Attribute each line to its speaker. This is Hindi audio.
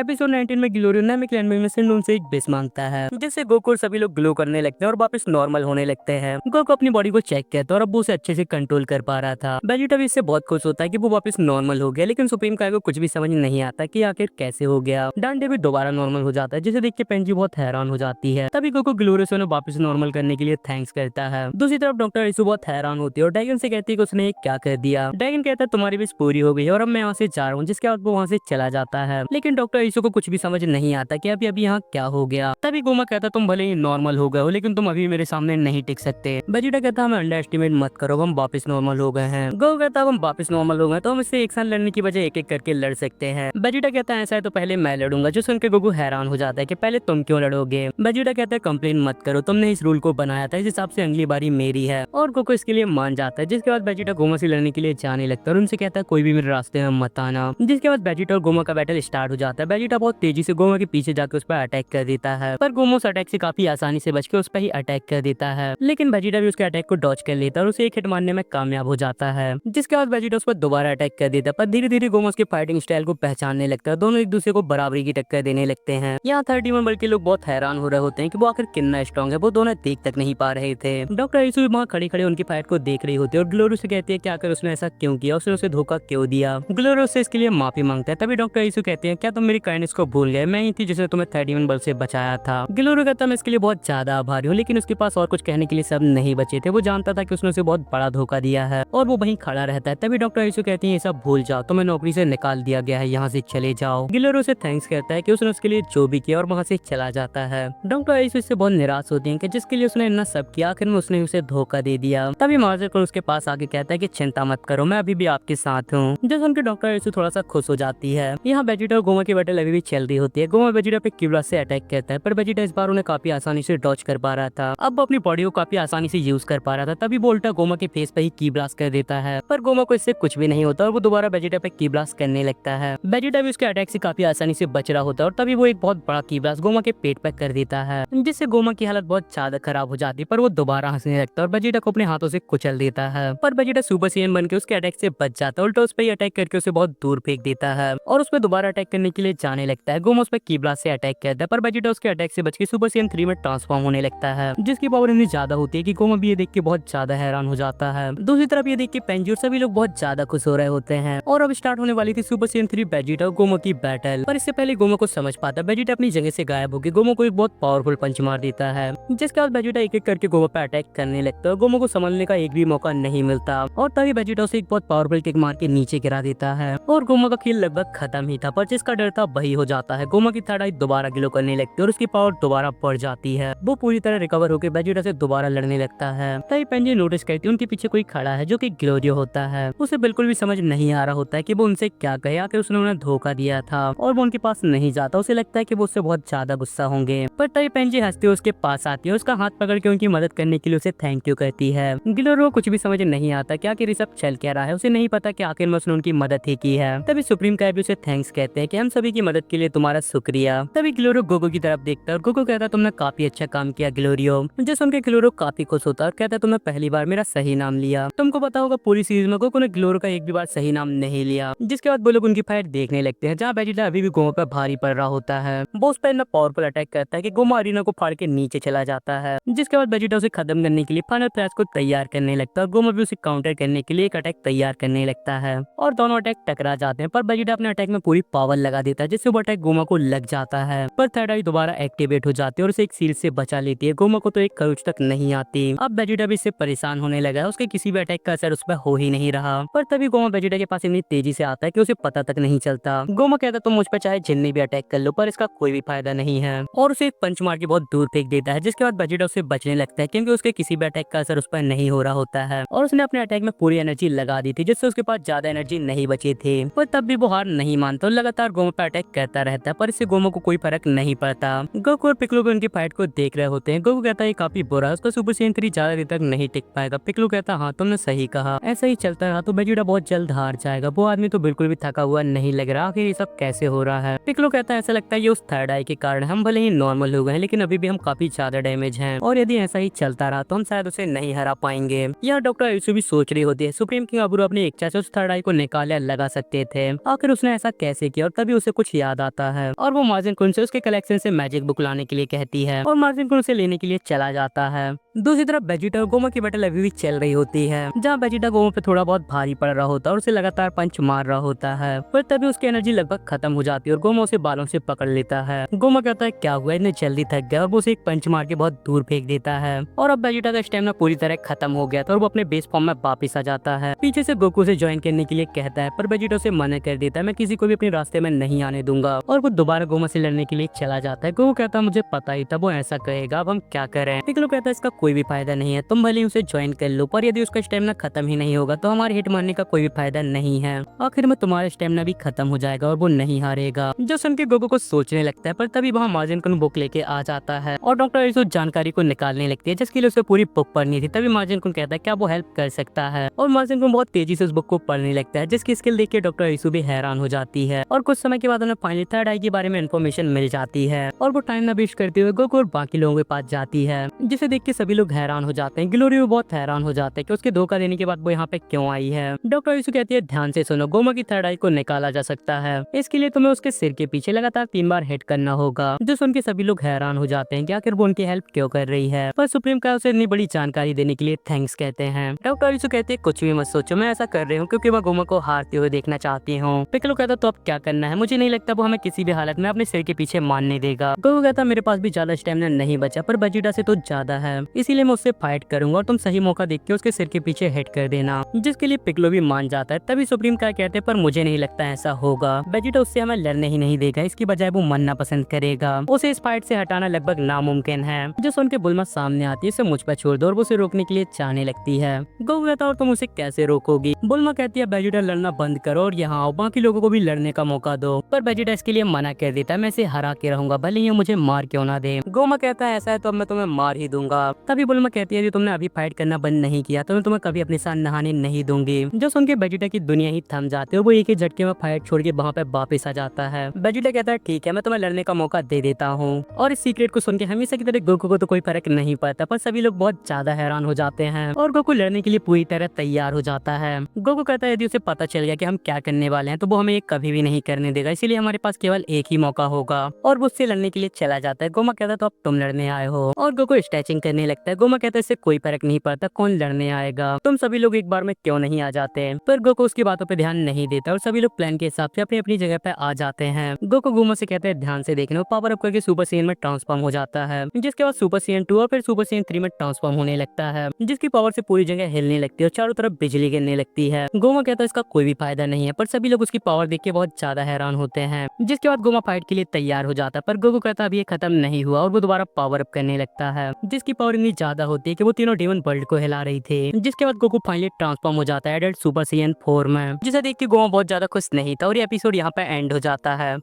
Speaker 1: एपिसोड 19 में ग्लोरियो नामिक लैंडमाइन में सिंडून से एक विश मांगता है, जिससे गोकू और सभी लोग ग्लो करने लगते हैं और वापस नॉर्मल होने लगते हैं। गोकू अपनी बॉडी को चेक करता है और अब वो उसे अच्छे से कंट्रोल कर पा रहा था। वेजिटा भी इससे बहुत खुश होता है कि वो वापस नॉर्मल हो गया, लेकिन सुप्रीम काय को कुछ भी समझ नहीं आता कि आखिर कैसे हो गया। डांडे भी दोबारा नॉर्मल हो जाता है, जिसे देख के पेंजी बहुत हैरान हो जाती है। तभी गोकू ग्लोरियो से उन्हें वापस नॉर्मल करने के लिए थैंक्स करता है। दूसरी तरफ डॉक्टर इशू बहुत हैरान होती है और ड्रैगन से कहती है कि उसने क्या कर दिया। ड्रैगन कहता है तुम्हारी विश पूरी हो गई है और अब मैं यहाँ से जा रहा हूँ, जिसके बाद वो वहाँ से चला जाता है। लेकिन डॉक्टर इशू को कुछ भी समझ नहीं आता कि अभी अभी यहाँ क्या हो गया। तभी गोमा कहता तुम भले ही नॉर्मल हो गए हो, लेकिन तुम अभी मेरे सामने नहीं टिक सकते। वेजिटा कहता हमें अंडर एस्टिमेट मत करो, हम वापस नॉर्मल हो गए हैं। गो कहता हम वापस नॉर्मल हो गए तो हम इससे एक साथ लड़ने की बजाय एक एक करके लड़ सकते हैं। वेजिटा कहता है ऐसा है तो पहले मैं लड़ूंगा, जो सुनकर गोकू हैरान हो जाता है कि पहले तुम क्यों लड़ोगे। वेजिटा कहता है कंप्लेन मत करो, तुमने इस रूल को बनाया था, इस हिसाब से अगली बारी मेरी है। और गोकू इसके लिए मान जाता है, जिसके बाद वेजिटा गोमा से लड़ने के लिए जाने लगता है और उनसे कहता है कोई भी मेरे रास्ते में मत आना। जिसके बाद वेजिटा और गोमा का बैटल स्टार्ट हो जाता है। वेजिटा बहुत तेजी से गोमा के पीछे जाकर उस पर अटैक कर देता है, पर गोमा उस अटैक से काफी आसानी से बच के उस पर ही अटैक कर देता है। लेकिन वेजिटा भी उसके अटैक को डॉज कर लेता है और उसे एक हिट मारने में कामयाब हो जाता है। जिसके बाद वेजिटा उस पर दोबारा अटैक कर देता है, पर धीरे धीरे गोमा उसके फाइटिंग स्टाइल को पहचानने लगता है। दोनों एक दूसरे को बराबरी की टक्कर देने लगते हैं। यहाँ 31 बल्कि लोग बहुत हैरान हो रहे होते हैं कि वो आखिर कितना स्ट्रॉन्ग है, वो दोनों देख तक नहीं पा रहे थे। डॉक्टर इशू वहाँ खड़े खड़े उनकी फाइट को देख रही होती है और ग्लोरियो से कहती है क्या कर उसने ऐसा क्यों किया, उसने उसे धोखा क्यों दिया। ग्लोरियो से इसके लिए माफी मांगता है। तभी डॉक्टर इशू कहते हैं क्या तुम मेरी काइंडनेस को भूल गए, मैं ही थी जिसने तुम्हें 31 बल से बचाया था। ग्लोरियो कहता मैं इसके लिए बहुत ज्यादा आभारी हूँ, लेकिन उसके पास और कुछ कहने के लिए सब नहीं बचे थे। वो जानता था कि उसने उसे बहुत बड़ा धोखा दिया है और वो वहीं खड़ा रहता है। तभी डॉक्टर इशू कहती है ये सब भूल जाओ, तुम्हें नौकरी से निकाल दिया गया है, यहाँ से चले जाओ। ग्लोरियो से थैंक्स करता है कि उसने उसके लिए जो भी किया और वहाँ से चला जाता है। डॉक्टर इशू इससे बहुत निराश होती है कि जिसके लिए उसने इतना सब किया, आखिर में उसने उसे धोखा दे दिया। तभी मार्जर उसके पास आके कहता है कि चिंता मत करो, मैं अभी भी आपके साथ हूँ। जो सुनकर डॉक्टर इशू थोड़ा सा खुश हो जाती है। यहाँ वेजिटा और गोमा की बैटल अभी भी चल रही होती है। गोमा वेजिटा पे कीब्ला से अटैक करता है, पर वेजिटा इस बार उन्हें काफी आसानी से डॉज कर पा रहा था। अब वो अपनी बॉडी को काफी आसानी से यूज कर पा रहा था। तभी वो उल्टा गोमा के फेस पे ही की ब्लास्ट कर देता है, पर गोमा को इससे कुछ भी नहीं होता और वो दोबारा वेजिटा पे की ब्लास्ट करने लगता है। वेजिटा भी उसके अटैक से काफी आसानी से बच रहा होता है और तभी वो एक बहुत बड़ा की ब्लास्ट गोमा के पेट पे कर देता है, जिससे गोमा की हालत बहुत ज्यादा खराब हो जाती है। पर वो दोबारा हंसने लगता है और वेजिटा को अपने हाथों से कुचल देता है, पर वेजिटा सुपर साइयन बन के उसके अटैक से बच जाता है। उल्टा उस पर ही अटैक करके उसे बहुत दूर फेंक देता है और उस पर दोबारा अटैक करने के लिए जाने लगता है। गोमा उस पर की ब्लास्ट से अटैक करता है, पर वेजिटा उसके अटैक से बच के सुपर साइयन 3 में ट्रांसफॉर्म होने लगता है, जिसकी पावर इतनी ज्यादा होती है कि गोमा भी ये देख के बहुत ज्यादा हैरान हो जाता है। दूसरी तरफ ये देख के पेंजी और सभी लोग बहुत ज्यादा खुश हो रहे होते हैं और अब स्टार्ट होने वाली थी सुपर साइयन 3 वेजिटा और गोमा की बैटल। पर इससे पहले गोमा को समझ पाता है, वेजिटा अपनी जगह से गायब होकर गोमा को एक बहुत पावरफुल पंच मार देता है, जिसके बाद वेजिटा एक एक करके गोमा पे अटैक करने लगता है। गोमा को संभलने का एक भी मौका नहीं मिलता और तभी वेजिटा उसे एक बहुत पावरफुल किक मार के नीचे गिरा देता है और गोमा का खेल लगभग खत्म ही था। पर जिसका डर था वही हो जाता है। गोमा की थर्ड आई दोबारा ग्लो करने लगती है और उसकी पावर दोबारा बढ़ जाती है। वो पूरी तरह रिकवर होकर वेजिटा से दोबारा लड़ने लगता है। तभी पेंजी नोटिस करती है उनके पीछे कोई खड़ा है जो कि ग्लोरियो होता है। उसे बिल्कुल भी समझ नहीं आ रहा होता है कि वो उनसे क्या कहे, आखिर उसने उन्हें धोखा दिया था और वो उनके पास नहीं जाता। उसे लगता है कि वो उससे बहुत ज्यादा गुस्सा होंगे। पर तभी पेंजी हंसते हुए उसके पास आती है, उसका हाथ पकड़ के उनकी मदद करने के लिए उसे थैंक यू कहती है। ग्लोरियो कुछ भी समझ नहीं आता कि आखिर ये सब चल क्या रहा है। उसे नहीं पता कि आखिर में उसने उनकी मदद ही की है। तभी सुप्रीम काय भी उसे थैंक्स कहते हैं कि हम सभी की मदद के लिए तुम्हारा शुक्रिया। तभी ग्लोरियो गोगो की तरफ देखता है और गोगो कहता है तुमने काफी अच्छा काम किया ग्लोरियो। जो सुन के ग्लोरियो काफी खुश होता है और कहता है तुमने पहली बार मेरा सही नाम लिया। तुमको पता होगा पूरी सीरीज में गोगो ने ग्लोरियो का एक भी बार सही नाम नहीं लिया। जिसके बाद वो लोग उनकी फाइट देखने लगते हैं, जहाँ वेजिटा अभी भी गोमा पर भारी पड़ रहा होता है। वो उस पर इतना पावरफुल अटैक करता है कि गोमा अरीना को फाड़ के नीचे चला जाता है। जिसके बाद वेजिटा उसे खत्म करने के लिए फाइनल फ्लैश को तैयार करने लगता है और गोमा भी उसे काउंटर करने के लिए एक अटैक तैयार करने लगता है और दोनों अटैक टकरा जाते हैं। पर वेजिटा अपने अटैक में पूरी पावर लगा देता है, जिससे वो अटैक गोमा को लग जाता है। पर थर्ड आई दोबारा एक्टिवेट हो जाती है और उसे एक सील से बचा लेती है। गोमा को तो एक खरोच तक नहीं आती। अब वेजिटा भी इससे परेशान होने लगा है, उसके किसी भी अटैक का असर उस पर हो ही नहीं रहा। पर तभी गोमा वेजिटा के पास इतनी तेजी से आता है कि उसे पता तक नहीं चलता। गोमा कहता तुम मुझ पर चाहे जितने भी अटैक कर लो, पर इसका कोई भी फायदा नहीं है और उसे एक पंच मार के बहुत दूर फेंक देता है। जिसके बाद वेजिटा उससे बचने लगता है क्योंकि उसके किसी भी अटैक का असर उस पर नहीं हो रहा होता है और उसने अपने अटैक में पूरी एनर्जी लगा दी थी, जिससे उसके पास ज्यादा एनर्जी नहीं बची थी। पर तब भी वो हार नहीं मानता और लगातार गोमा पर अटैक करता रहता है, पर इससे गोमा को कोई फर्क नहीं पड़ता। गोकू और पिक्लो भी उनकी फाइट को देख रहे होते हैं। गोकू कहता है काफी बुरा है, उसका सुपर साइयन 3 ज्यादा देर तक नहीं टिक पाएगा। पिक्लो कहता हाँ तुमने सही कहा, ऐसा ही चलता रहा तो वेजिटा बहुत जल्द हार जाएगा। वो आदमी तो बिल्कुल भी थका हुआ नहीं लग रहा, आखिर ये सब कैसे हो रहा है। पिक्लो कहता है ऐसा लगता है ये उस थर्ड आई के कारण, हम भले ही नॉर्मल हो गए हैं लेकिन अभी भी हम काफी ज्यादा डैमेज हैं और यदि ऐसा ही चलता रहा तो हम शायद उसे नहीं हरा पाएंगे। यहाँ डॉक्टर आयुषु भी सोच रही होती है सुप्रीम किंग अबुरो अपनी इच्छा से उस थर्ड आई को निकाल या लगा सकते थे, आखिर उसने ऐसा कैसे किया और तभी उसे कुछ कुछ याद आता है और वो मार्जिन कुन से उसके कलेक्शन से मैजिक बुक लाने के लिए कहती है और मार्जिन कुन उसे लेने के लिए चला जाता है। दूसरी तरफ वेजिटा और गोमा की बैटल अभी भी चल रही होती है, जहाँ वेजिटा गोमा पे थोड़ा बहुत भारी पड़ रहा होता है और उसे लगातार पंच मार रहा होता है, पर तभी उसकी एनर्जी लगभग खत्म हो जाती है और गोमा उसे बालों से पकड़ लेता है। गोमा कहता है क्या हुआ, इतने जल्दी थक गया, और वो उसे एक पंच मार के बहुत दूर फेंक देता है और अब वेजिटा का स्टेमिना पूरी तरह खत्म हो गया था और वो अपने बेस फॉर्म में वापस आ जाता है। पीछे से गोकू से ज्वाइन करने के लिए कहता है, पर वेजिटा उसे मना कर देता है, मैं किसी को भी अपने रास्ते में नहीं आने दूंगा, और वो दोबारा गोमा से लड़ने के लिए चला जाता है। गोकू कहता है मुझे पता ही था वो ऐसा कहेगा, अब हम क्या करें। पिक्कोलो कहता है इसका कोई भी फायदा नहीं है, तुम भले ही उसे ज्वाइन कर लो, पर यदि उसका स्टेमिना खत्म ही नहीं होगा तो हमारे हिट मारने का कोई भी फायदा नहीं है, आखिर में तुम्हारा स्टेमिना भी खत्म हो जाएगा और वो नहीं हारेगा। जो सुन के गोकू को सोचने लगता है, पर तभी वहाँ मार्जिन कुन बुक लेके आ जाता है और डॉक्टर इस जानकारी को निकालने लगती है जिसके लिए उसे पूरी बुक पढ़नी थी। तभी मार्जिन कुन कहता है क्या वो हेल्प कर सकता है, और मार्जिन कुन बहुत तेजी से उस बुक को पढ़ने लगता है, जिसकी स्किल देख के डॉक्टर इशू भी हैरान हो जाती है। और कुछ समय के बाद उन्हें फाइनली थर्ड आई के बारे में इन्फॉर्मेशन मिल जाती है और वो टाइम न वेस्ट करते हुए गोकू और बाकी लोगों के पास जाती है, जिसे देख के सभी लोग हैरान हो जाते हैं। ग्लोरी भी बहुत हैरान हो जाते हैं कि उसके धोखा देने के बाद वो यहाँ पे क्यों आई है। डॉक्टर इशू कहती है ध्यान से सुनो, गोमा की थर्ड आई को निकाला जा सकता है, इसके लिए तुम्हें उसके सिर के पीछे लगातार 3 बार हिट करना होगा। जो सुन के सभी लोग हैरान हो जाते हैं कि आखिर वो उनकी हेल्प क्यों कर रही है, पर सुप्रीम का उसे इतनी बड़ी जानकारी देने के लिए थैंक्स कहते हैं। डॉक्टर इशू कहते हैं कुछ भी मत सोचो, मैं ऐसा कर रही हूँ क्योंकि मैं गोमा को हारते हुए देखना चाहती हूँ। पिक्कोलो कहता तो अब क्या करना है, मुझे नहीं लगता वो हमें किसी भी हालत में अपने सिर के पीछे मारने देगा। गोकू कहता मेरे पास भी ज्यादा स्टेमिना नहीं बचा, पर वेजिटा से तो ज्यादा है, इसीलिए मैं उससे फाइट करूंगा और तुम सही मौका देख के उसके सिर के पीछे हिट कर देना, जिसके लिए पिक्कोलो भी मान जाता है। तभी सुप्रीम का कहते हैं पर मुझे नहीं लगता ऐसा होगा, वेजिटा उससे हमें लड़ने ही नहीं देगा, इसकी बजाय वो मरना पसंद करेगा, उसे इस फाइट से हटाना लगभग नामुमकिन है। जो सुन के बुल्मा सामने आती है, इसे मुझ पर छोड़ दो, और वो उसे रोकने के लिए चाहने लगती है। गोकू कहता और तुम उसे कैसे रोकोगी। बुल्मा कहती है वेजिटा लड़ना बंद करो और यहाँ आओ, बाकी लोगों को भी लड़ने का मौका दो, पर वेजिटा इसके लिए मना कर देता है, मैं इसे हरा के रहूंगा भले ही मुझे मार क्यों ना दे। गोमा कहता है ऐसा है तो अब मैं तुम्हें मार ही दूंगा। तभी बुल्मा कहती है तुमने अभी फाइट करना बंद नहीं किया तो मैं तुम्हें कभी अपने साथ नहाने नहीं दूंगी। जो सुन के वेजिटा की दुनिया ही थम जाती है, वो एक ही झटके में फाइट छोड़ के वहाँ पे वापस आ जाता है। वेजिटा कहता है ठीक है मैं तुम्हें लड़ने का मौका दे देता हूँ, और इस सीक्रेट को सुन के हमेशा की तरह गोकू को तो कोई फर्क नहीं पड़ता, पर सभी लोग बहुत ज्यादा हैरान हो जाते हैं और गोकू लड़ने के लिए पूरी तरह तैयार हो जाता है। गोकू कहता है यदि उसे पता चल गया कि हम क्या करने वाले हैं तो वो हमें ये कभी भी नहीं करने देगा, इसीलिए हमारे पास केवल एक ही मौका होगा, और वो उससे लड़ने के लिए चला जाता है। गोमा कहता है तो अब तुम लड़ने आए हो, और गोकू स्ट्रेचिंग करने लगता है। गोमा कहता है इससे कोई फर्क नहीं पड़ता कौन लड़ने आएगा, तुम सभी लोग एक बार में क्यों नहीं आ जाते, पर गोकू उसकी बातों पे ध्यान नहीं देता और सभी लोग प्लान के हिसाब से अपनी अपनी जगह पे आ जाते हैं। गोकू गोमा से कहते हैं ध्यान से देखना, पावर अप करके सुपर साइयन में ट्रांसफॉर्म हो जाता है, जिसके बाद सुपर साइयन 2 और फिर सुपर साइयन 3 में ट्रांसफॉर्म होने लगता है, जिसकी पावर से पूरी जगह हिलने लगती है और चारों तरफ बिजली गिरने लगती है। गोमा कहता है इसका कोई भी फायदा नहीं है, पर सभी लोग उसकी पावर देख के बहुत ज्यादा हैरान होते हैं, जिसके बाद गोमा फाइट के लिए तैयार हो जाता है, पर गोकू कहता है अभी ये खत्म नहीं हुआ, और वो दोबारा पावर अप करने लगता है, जिसकी पावर इतनी ज्यादा होती है कि वो तीनों डेमन वर्ल्ड को हिला रही थी। जिसके बाद गोकू फाइनली ट्रांसफॉर्म हो जाता है एडल्ट सुपर साइयन 4 में, जिसे देख के गोमा बहुत ज्यादा खुश नहीं था, और ये एपिसोड यहाँ पे एंड हो जाता है।